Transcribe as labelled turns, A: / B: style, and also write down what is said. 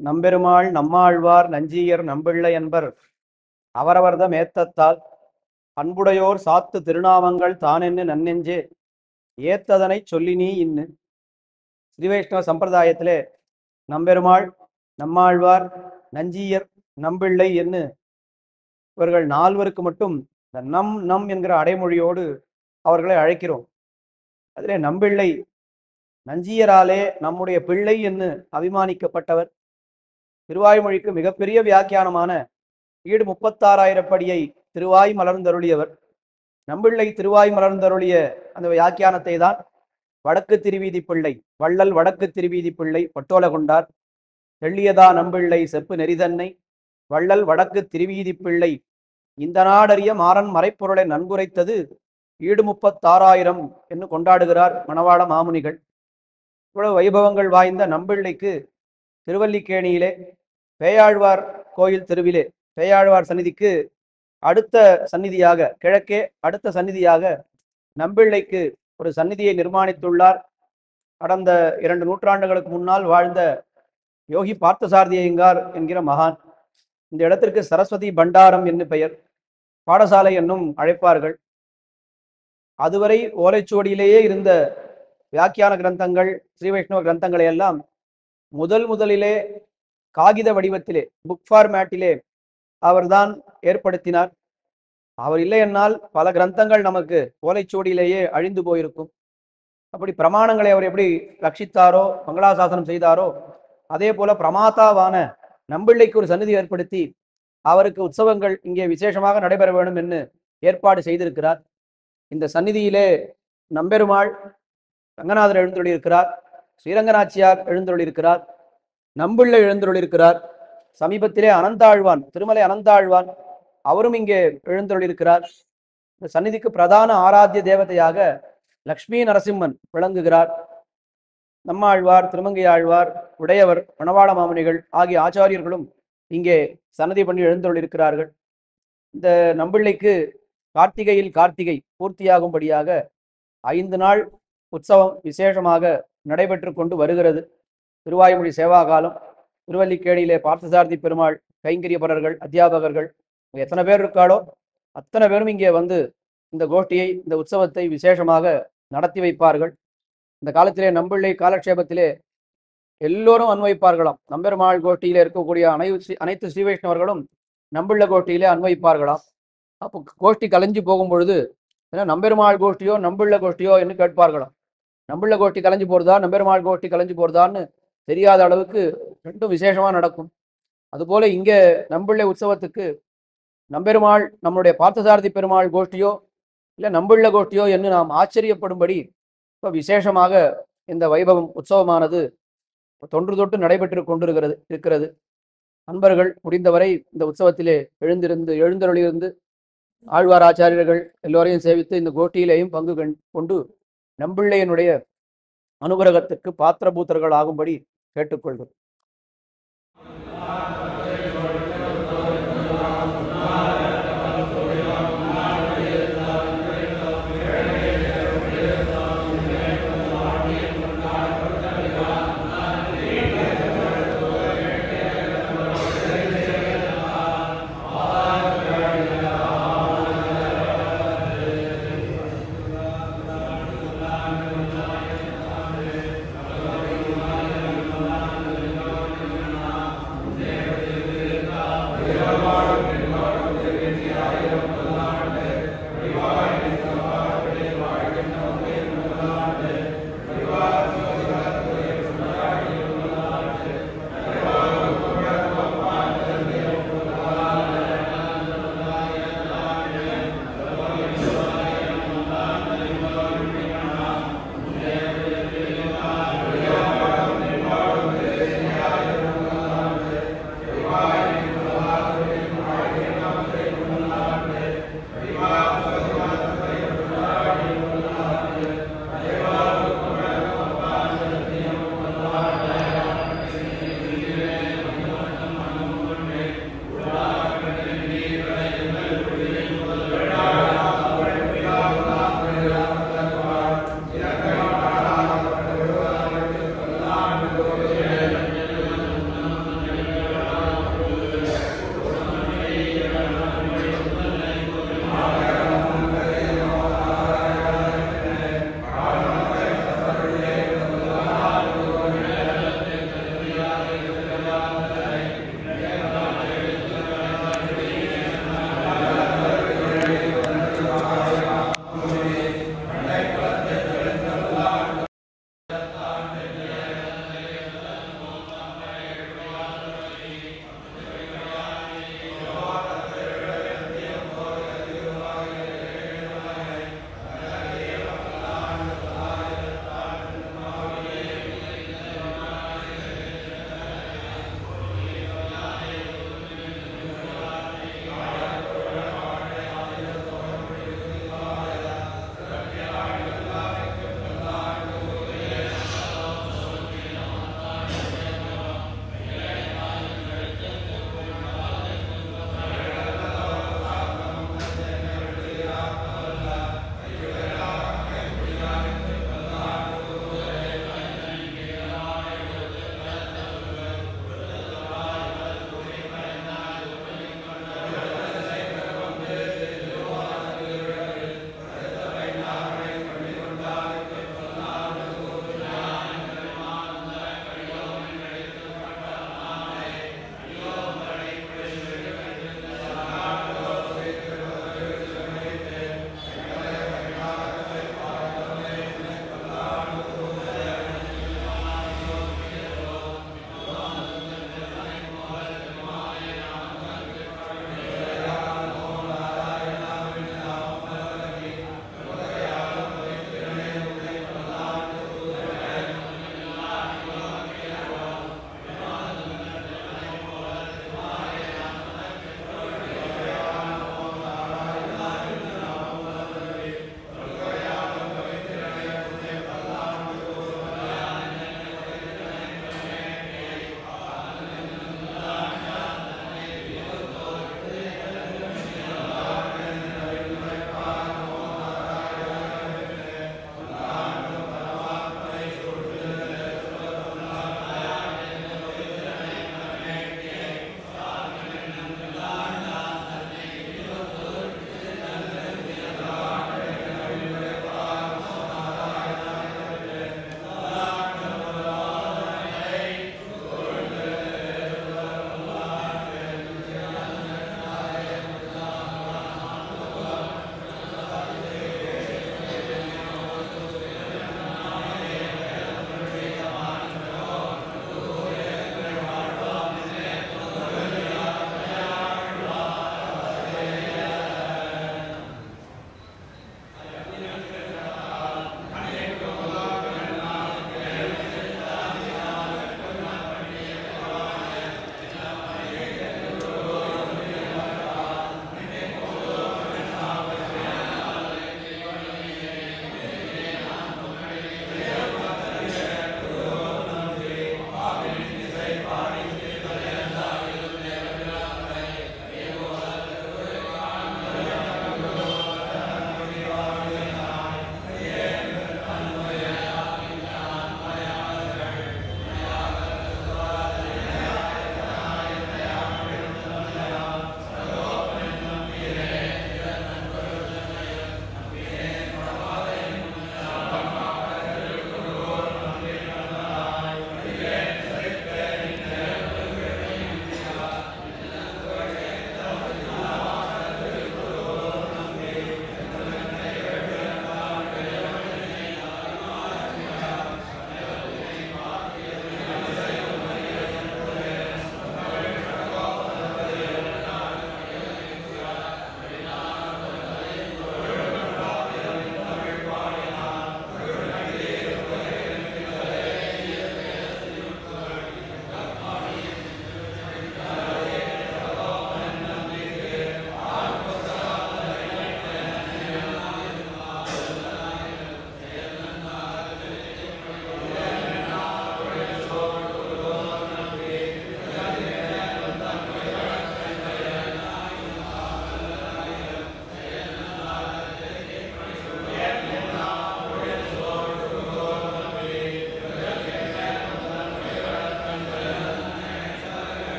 A: நம்பெருமாள் நம்மாழ்வார் நஞ்சியர் நம்பிள்ளை என்பர் அவரவர்தம் ஏத்தத்தால் அன்புடையோர் சாத்து திருநாமங்கள் தானென்னு நன்னெஞ்சே ஏத்ததனை சொல்லினீ இன்னு. ஸ்ரீவைஷ்ணவ சம்பிரதாயத்திலே நம்பெருமாள் நம்மாழ்வார் நஞ்சியர் நம்பிள்ளை என்று இவர்கள் நால்வருக்கு மட்டும் இந்த நம் நம் என்கிற அடைமொழியோடு அவர்களை அழைக்கிறோம். அதிலே நம்பிள்ளை நஞ்சியராலே நம்முடைய பிள்ளை என்று அபிமானிக்கப்பட்டவர். திருவாய்மொழிக்கு மிகப்பெரிய வியாக்கியானமான ஈடு 36,000 படியை திருவாய் மலர்ந்தருளியவர். நம்பிள்ளை திருவாய் மலர்ந்தருளிய அந்த வியாக்கியானத்தை தான் வடக்கு திருவீதி பிள்ளை வள்ளல் வடக்கு திருவீதி பிள்ளை பட்டோல கொண்டார். தெள்ளியதா நம்பிள்ளை செப்பு நெறிதன்னை வள்ளல் வடக்கு திருவீதி பிள்ளை இந்த நாடறிய மாறன் மறைப்பொருளை நன்குரைத்தது ஈடு 36,000 என்று கொண்டாடுகிறார் மணவாள மாமுனிகள். இவ்வளவு வைபவங்கள் வாய்ந்த நம்பிள்ளைக்கு திருவல்லிக்கேணியிலே பேயாழ்வார் கோயில் தெருவிலே பேயாழ்வார் சந்நிதிக்கு அடுத்த சந்நிதியாக கிழக்கே அடுத்த சந்நிதியாக நம்பிள்ளைக்கு ஒரு சந்நிதியை நிர்மாணித்துள்ளார். கடந்த 2 நூற்றாண்டுகளுக்கு முன்னால் வாழ்ந்த யோகி பார்த்தசாரதி ஐயங்கார் என்கிற மகான். இந்த இடத்திற்கு சரஸ்வதி பண்டாரம் என்று பெயர், பாடசாலை என்னும் அழைப்பார்கள். அதுவரை ஓலைச்சுவடியிலேயே இருந்த வியாக்கியான கிரந்தங்கள் ஸ்ரீ வைஷ்ணவ கிரந்தங்களை எல்லாம் முதலிலே காகித வடிவத்திலே புக் ஃபார்மேட்டிலே அவர்தான் ஏற்படுத்தினார். அவர் இல்லை என்னால் பல கிரந்தங்கள் நமக்கு ஓலைச்சுவடியிலேயே அழிந்து போயிருக்கும். அப்படி பிரமாணங்களை அவர் எப்படி ரட்சித்தாரோ மங்களாசாசனம் செய்தாரோ அதே போல பிரமாதாவான நம்பிள்ளைக்கு ஒரு சந்நிதி ஏற்படுத்தி அவருக்கு உற்சவங்கள் இங்கே விசேஷமாக நடைபெற வேண்டும் என்று ஏற்பாடு செய்திருக்கிறார். இந்த சந்நிதியிலே நம்பெருமாள் ரங்கநாதர் எழுந்தருளியிருக்கிறார், ஸ்ரீரங்கநாச்சியார் எழுந்தருளியிருக்கிறார், நம்பிள்ளை எழுந்தருளியிருக்கிறார். சமீபத்திலே அனந்தாழ்வான் திருமலை அனந்தாழ்வான் அவரும் இங்கே எழுந்தருளியிருக்கிறார். இந்த சந்நிதிக்கு பிரதான ஆராத்திய தேவதையாக லக்ஷ்மி நரசிம்மன் விளங்குகிறார். நம்மாழ்வார் திருமங்கை ஆழ்வார் உடையவர் மணவாள மாமுனிகள் ஆகிய ஆச்சாரியர்களும் இங்கே சன்னதி பண்ணி எழுந்தருளியிருக்கிறார்கள். இந்த நம்பிள்ளைக்கு கார்த்திகையில் கார்த்திகை பூர்த்தியாகும்படியாக 5 நாள் உற்சவம் விசேஷமாக நடைபெற்று கொண்டு வருகிறது. திருவாய்மொழி சேவா காலம். திருவல்லிக்கேணியிலே பார்த்தசாரதி பெருமாள் கைங்கரியப்பரர்கள் அத்தியாபகர்கள் எத்தனை பேர் இருக்காளோ அத்தனை பேரும் இங்கே வந்து இந்த கோஷ்டியை இந்த உற்சவத்தை விசேஷமாக நடத்தி வைப்பார்கள். இந்த காலத்திலே நம்பிள்ளை காலக்ஷேபத்திலே எல்லோரும் அன்வைப்பார்களாம். நம்பெருமாள் கோஷ்டியிலே இருக்கக்கூடிய அனைத்து ஸ்ரீ வைஷ்ணவர்களும் நம்பிள்ள கோஷ்டியிலே அன்வைப்பார்களாம். அப்போ கோஷ்டி கலைஞ்சு போகும் பொழுது ஏன்னா நம்பெருமாள் கோஷ்டியோ நம்பிள்ள கோஷ்டியோ என்று கேட்பார்களாம். நம்பிள்ள கோஷ்டி கலைஞ்சு போறதா நம்பெருமாள் கோஷ்டி கலைஞ்சு போறதான்னு தெரியாத அளவுக்கு ரெண்டும் விசேஷமா நடக்கும். அதுபோல இங்கே நம்பிள்ளை உற்சவத்துக்கு நம்பெருமாள் நம்முடைய பார்த்தசாரதி பெருமாள் கோஷ்டியோ இல்லை நம்பிள்ள கோஷ்டியோ என்று நாம் ஆச்சரியப்படும்படி இப்போ விசேஷமாக இந்த வைபவம் உற்சவமானது தொன்று தொட்டு நடைபெற்று இருக்கிறது. அன்பர்கள் முடிந்தவரை இந்த உற்சவத்திலே எழுந்தருளியிருந்து ஆழ்வார் ஆச்சாரியர்கள் எல்லோரையும் சேவித்து இந்த கோஷ்டியிலேயும் பங்கு கொண்டு நம்பிள்ளையனுடைய அனுகிரகத்திற்கு பாத்திரபூத்தர்கள் ஆகும்படி கேட்டுக்கொள்கிறோம்.